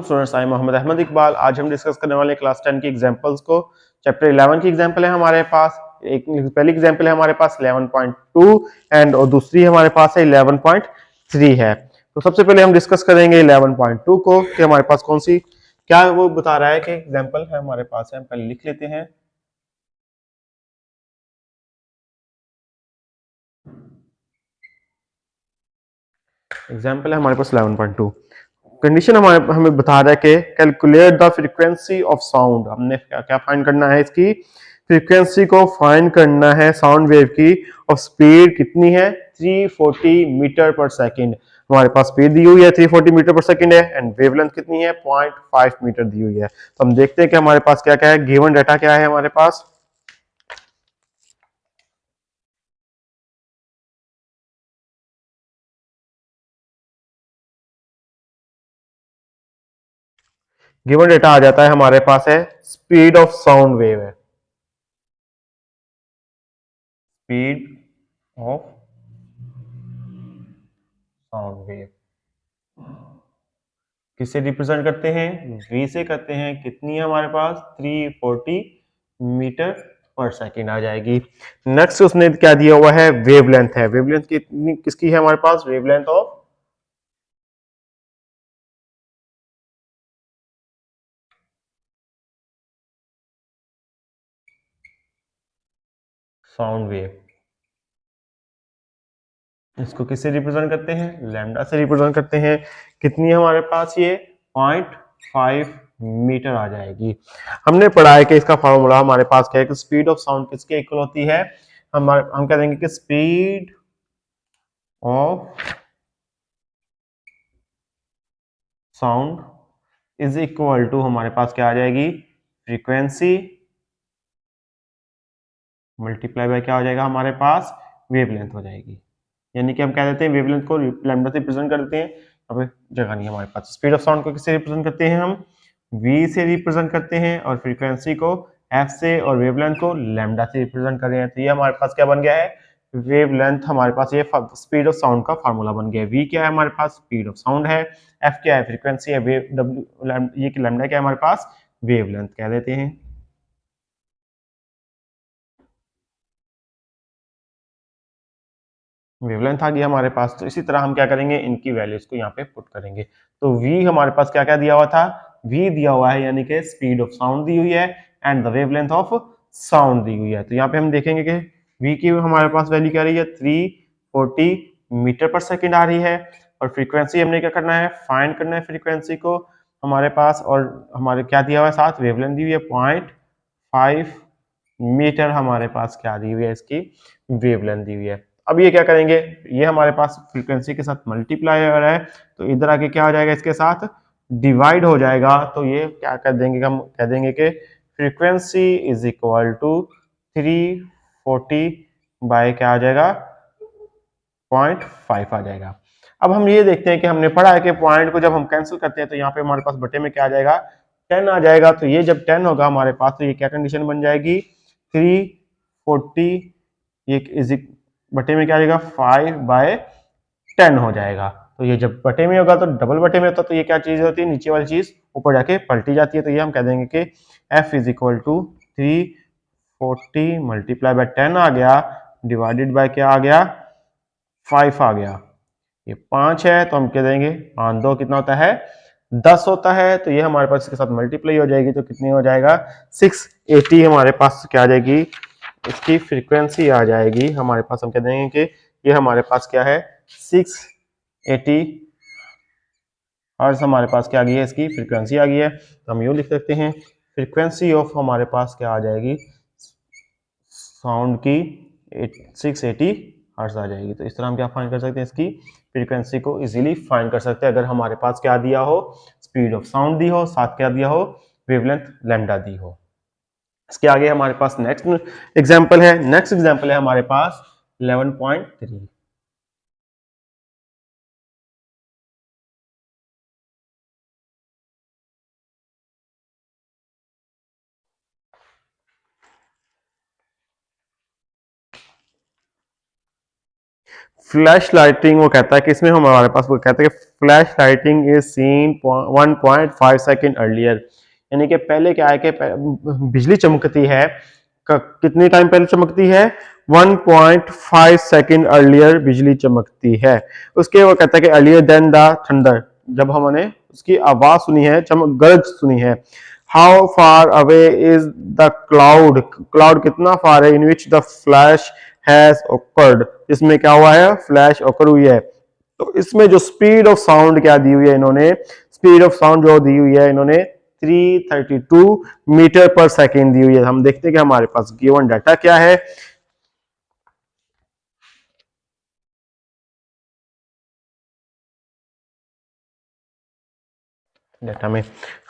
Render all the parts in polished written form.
Students, आई मोहम्मद अहमद इकबाल। आज हम discuss करने वाले क्लास 10 की एग्जांपल्स को। चैप्टर 11 की एग्जांपल है हमारे पास। एक पहली एग्जांपल है हमारे पास 11.2 एंड और दूसरी हमारे पास है 11.3 है। तो सबसे पहले हम डिस्कस करेंगे 11.2 को कि हमारे पास कौन सी क्या वो बता रहा है कि एग्जांपल है हमारे पास है। हम पहले लिख लेते हैं। एग्जांपल है हमारे पास 11.2। कंडीशन हमारे हमें बता रहा है कि calculate the frequency of sound. हमने क्या क्या फाइंड करना है, इसकी फ्रीक्वेंसी को फाइंड करना है साउंड वेव की। और स्पीड कितनी है 340 मीटर पर सेकंड। हमारे पास स्पीड दी हुई है 340 मीटर पर सेकंड है एंड वेवलेंथ कितनी है 0.5 मीटर दी हुई है। तो हम देखते हैं कि हमारे पास क्या क्या है। गिवन डाटा क्या है हमारे पास। गिवन डेटा आ जाता है हमारे पास है स्पीड ऑफ साउंड वेव है। स्पीड ऑफ साउंड वेव किससे रिप्रेजेंट करते हैं, v से करते हैं। कितनी है हमारे पास 340 मीटर पर सेकेंड आ जाएगी। नेक्स्ट उसने क्या दिया हुआ है, वेवलेंथ है। वेवलेंथ कितनी किसकी है हमारे पास, वेवलेंथ ऑफ साउंड वेव। इसको किससे रिप्रेजेंट करते हैं, लैम्डा से रिप्रेजेंट करते हैं। कितनी है हमारे पास ये 0.5 मीटर आ जाएगी। हमने पढ़ा है कि इसका फॉर्मूला हमारे पास क्या है कि स्पीड ऑफ साउंड किसके इक्वल होती है। हम कह देंगे कि speed of sound is equal to हमारे पास क्या आ जाएगी, फ्रीक्वेंसी मल्टीप्लाई बाय क्या हो जाएगा हमारे पास, वेवलेंथ हो जाएगी। यानी कि हम कह देते हैं वेवलेंथ को लैम्डा से रिप्रेजेंट कर देते हैं। अब जगह नहीं है हमारे पास। स्पीड ऑफ साउंड को किससे रिप्रेजेंट करते हैं हम, v से रिप्रेजेंट करते हैं और फ्रीक्वेंसी को f से और वेवलेंथ को लैम्डा से रिप्रेजेंट कर रहे हैं। तो ये हमारे पास क्या बन गया है, वेवलेंथ हमारे पास ये स्पीड ऑफ साउंड का फार्मूला बन गया है। v क्या है हमारे पास, स्पीड ऑफ साउंड है। f क्या है, फ्रीक्वेंसी है। वेव w ये लैम्डा क्या है हमारे पास, वेवलेंथ कह देते हैं। वेवलेंथ आ गई हमारे पास। तो इसी तरह हम क्या करेंगे, इनकी वैल्यूज को यहाँ पे पुट करेंगे। तो v हमारे पास क्या क्या दिया हुआ था, v दिया हुआ है यानी कि स्पीड ऑफ साउंड दी हुई है and the wavelength of sound दी हुई है। तो यहाँ पे हम देखेंगे कि v की हमारे पास वैल्यू क्या रही है 340 मीटर पर सेकेंड आ रही है। और फ्रीक्वेंसी हमने क्या करना है, फाइंड करना है फ्रीक्वेंसी को हमारे पास। और हमारे क्या दिया हुआ है साथ, वेवलेंथ दी हुई है 0.5 मीटर हमारे पास क्या दी हुई है, इसकी वेवलेंथ दी हुई है। अब ये क्या करेंगे, ये हमारे पास फ्रीक्वेंसी के साथ मल्टीप्लाई हो रहा है तो इधर आके क्या हो जाएगा, इसके साथ डिवाइड हो जाएगा। तो ये क्या कर देंगे, हम कह देंगे कि frequency is equal to 340 by क्या आ जाएगा 0.5 आ जाएगा। अब हम ये देखते हैं कि हमने पढ़ा है कि पॉइंट को जब हम कैंसिल करते हैं तो यहाँ पे हमारे पास बटे में क्या आ जाएगा 10 आ जाएगा। तो ये जब 10 होगा हमारे पास तो ये क्या कंडीशन बन जाएगी 340 ये इज बटे में क्या आ जाएगा 5/10 हो जाएगा। तो ये जब बटे में होगा तो डबल बटे में होता तो ये क्या चीज होती है, नीचे वाली चीज ऊपर जाके पलटी जाती है। तो ये हम कह देंगे कि f is equal to 340 multiply by 10 आ गया डिवाइडेड बाय क्या आ गया 5 आ गया। ये 5 है तो हम कह देंगे 5 2 कितना होता है 10 होता है। तो ये हमारे पास इसके साथ मल्टीप्लाई हो जाएगी तो कितनी हो जाएगा 680 हमारे पास क्या आ जाएगी, इसकी फ्रीक्वेंसी आ जाएगी हमारे पास। हम कह देंगे कि ये हमारे पास क्या है 680 हर्ट्ज हमारे पास क्या आ गई है, इसकी फ्रीक्वेंसी आ गई है। तो हम यूँ लिख सकते हैं फ्रीक्वेंसी ऑफ हमारे पास क्या आ जाएगी साउंड की 680 हर्ट्ज आ जाएगी। तो इस तरह हम क्या फाइंड कर सकते हैं, इसकी फ्रीक्वेंसी को इजीली फाइंड कर सकते हैं अगर हमारे पास क्या दिया हो, स्पीड ऑफ साउंड दी हो, साथ क्या दिया हो वेवलेंथ लैम्डा दी हो। इसके आगे हमारे पास नेक्स्ट एग्जांपल है। नेक्स्ट एग्जांपल है हमारे पास 11.3। फ्लैश लाइटिंग वो कहता है कि इसमें हमारे पास वो कहता है कि flash lighting is seen 1.5 second earlier, यानी कि पहले क्या है कि बिजली चमकती है, कितनी टाइम पहले चमकती है, 1.5 सेकेंड अर्लियर बिजली चमकती है। उसके वो कहता है कि अर्लियर देन द थंडर, जब हमने उसकी आवाज सुनी है, चमक गरज सुनी है। How far away is the cloud, cloud कितना फार है, in which the flash has occurred, इसमें क्या हुआ है, फ्लैश occur हुई है। तो इसमें जो स्पीड ऑफ साउंड क्या दी हुई है इन्होंने, स्पीड ऑफ साउंड जो दी हुई है इन्होंने 332 मीटर पर सेकेंड दी हुई है। हम देखते हैं कि हमारे पास गिवन डाटा क्या है। डाटा में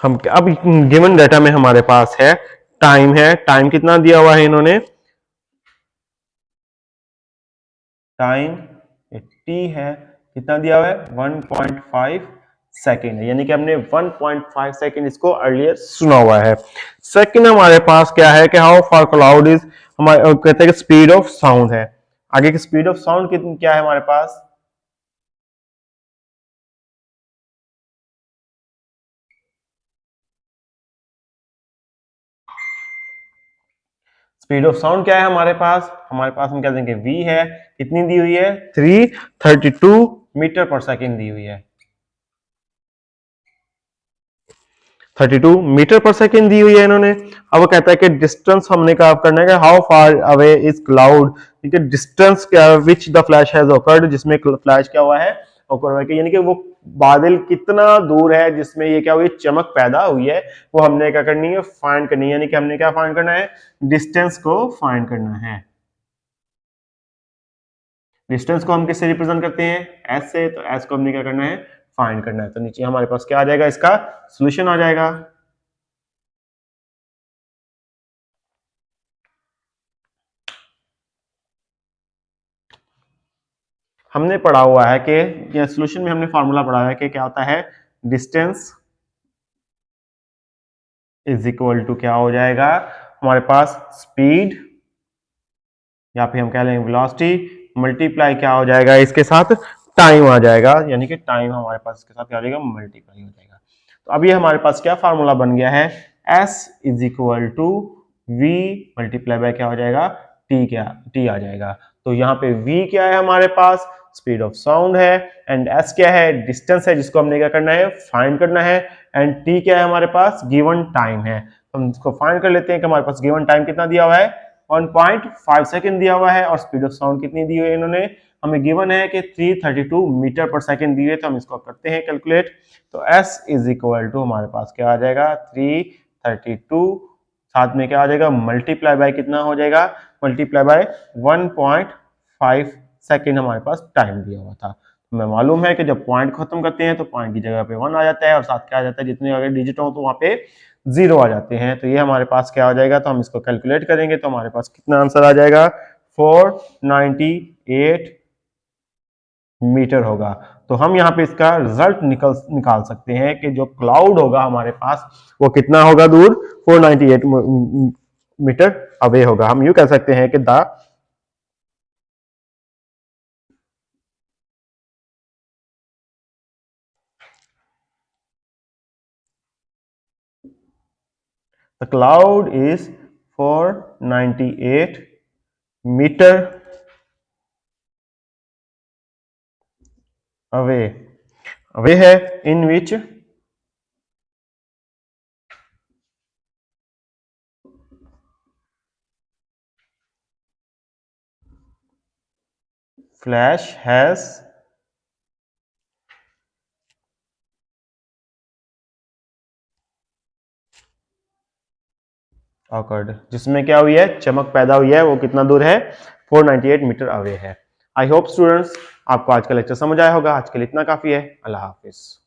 हम अब गिवन डाटा में हमारे पास है टाइम, है टाइम कितना दिया हुआ है इन्होंने, टाइम टी है, कितना दिया हुआ है, 1.5 सेकेंड है, यानी कि हमने 1.5 सेकेंड इसको अर्लियर सुना हुआ है। सेकेंड हमारे पास क्या है कि हाउ फार क्लाउड इज, हमारे कहते हैं कि स्पीड ऑफ साउंड है। आगे की स्पीड ऑफ साउंड कितनी क्या है हमारे पास, स्पीड ऑफ साउंड क्या है हमारे पास, हम क्या देंगे v है, कितनी दी हुई है, 332 मीटर पर सेकेंड दी हुई है, 32 मीटर पर सेकेंड दी हुई है इन्होंने। अब वो कहता है कि डिस्टेंस हमने क्या करना है कि how far away is cloud, ठीक है, डिस्टेंस क्या विच द फ्लैश हैज ऑकर्ड, जिसमें फ्लैश क्या हुआ है, ऑकर हुआ है, यानी कि वो बादल कितना दूर है जिसमें ये क्या हुई, चमक पैदा हुई है, वो हमने क्या करनी है, फाइंड करनी है, यानी कि हमने क्या फाइंड करना है, डिस्टेंस को फाइंड करना है। डिस्टेंस को हम किससे रिप्रेजेंट करते हैं, एस से, तो एस को हमने क्या करना है, फाइंड करना है। तो नीचे हमारे पास क्या आ जाएगा, इसका सोल्यूशन आ जाएगा। हमने पढ़ा हुआ है कि सोल्यूशन में हमने फॉर्मूला पढ़ा है कि क्या होता है, डिस्टेंस इज इक्वल टू क्या हो जाएगा हमारे पास, स्पीड या फिर हम कह लेंगे वेलोसिटी मल्टीप्लाई क्या हो जाएगा इसके साथ, टाइम आ जाएगा, यानी कि टाइम हमारे पास इसके साथ क्या हो जाएगा, मल्टीप्लाई हो जाएगा। तो अभी हमारे पास क्या फार्मूला बन गया है, S is equal to V multiply by क्या हो जाएगा, T, क्या T आ जाएगा। तो यहाँ पे V क्या है हमारे पास, स्पीड ऑफ साउंड है, एंड S क्या है, डिस्टेंस है जिसको हमने क्या करना है, फाइंड करना है, एंड T क्या है हमारे पास, गिवन टाइम है। हम इसको फाइंड कर लेते हैं कि हमारे पास गिवन टाइम कितना दिया हुआ है, 1.5 सेकेंड दिया हुआ है, और स्पीड ऑफ साउंड कितनी दी हुई है इन्होंने, हमें गिवन है कि 332 मीटर पर सेकेंड दी हुई है। तो हम इसको करते हैं कैलकुलेट। तो S इज इक्वल टू हमारे पास क्या आ जाएगा, 332, साथ में क्या आ जाएगा, मल्टीप्लाई बाय कितना हो जाएगा, मल्टीप्लाई बाय 1.5 सेकेंड हमारे पास टाइम दिया हुआ था। हमें मालूम है कि जब पॉइंट खत्म करते हैं तो पॉइंट की जगह पे 1 आ जाता है, और साथ क्या आ जाता है, जितने अगर डिजिट हो तो वहां पे 0 आ जाते हैं। तो ये हमारे पास क्या आ जाएगा, तो हम इसको कैलकुलेट करेंगे तो हमारे पास कितना आंसर आ जाएगा, 498 मीटर होगा। तो हम यहाँ पे इसका रिजल्ट निकाल सकते हैं कि जो क्लाउड होगा हमारे पास वो कितना होगा दूर, 498 मीटर अवे होगा। हम यूं कह सकते हैं कि the cloud is 498 meter away है, in which flash has occurred, जिसमें क्या हुई है, चमक पैदा हुई है, वो कितना दूर है, 498 मीटर अवे है। आई होप स्टूडेंट्स आपको आज का लेक्चर समझ आया होगा। आज के लिए इतना काफी है। अल्लाह हाफिज।